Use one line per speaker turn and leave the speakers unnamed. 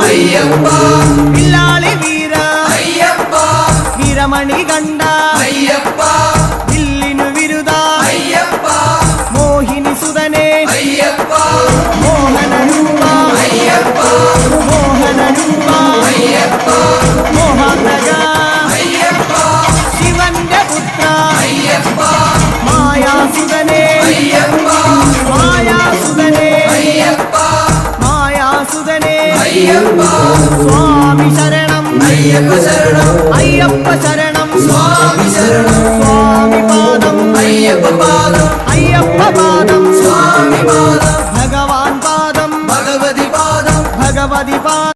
അയ്യപ്പ
വില്ലാളി വീര
അയ്യപ്പ
വീരമണി കണ്ട
അയ്യപ്പ
വില്ലിനു വിരുദ
അയ്യപ്പ
മോഹിനി സുതനെ
അയ്യപ്പ
മോഹന രൂപ
അയ്യപ്പ
മോഹന രൂപ
അയ്യപ്പ
മോഹനഗ
അയ്യപ്പ
ശിവന്റെ പുത്ര
അയ്യപ്പ
മായാസുതനെ
അയ്യപ്പ
മായാസുതനെ
അയ്യപ്പ
മായാസുതനെ
അയ്യപ്പ
സ്വാമി ശരണം
അയ്യപ്പ ശരണം
അയ്യപ്പ ശരണം
സ്വാമി ശരണം
സ്വാമി പാദം
അയ്യപ്പ പാദം
അയ്യപ്പ പാദം
സ്വാമി പാദം
ഭഗവാൻ പാദം
ഭഗവതി പാദം
ഭഗവതി പാദം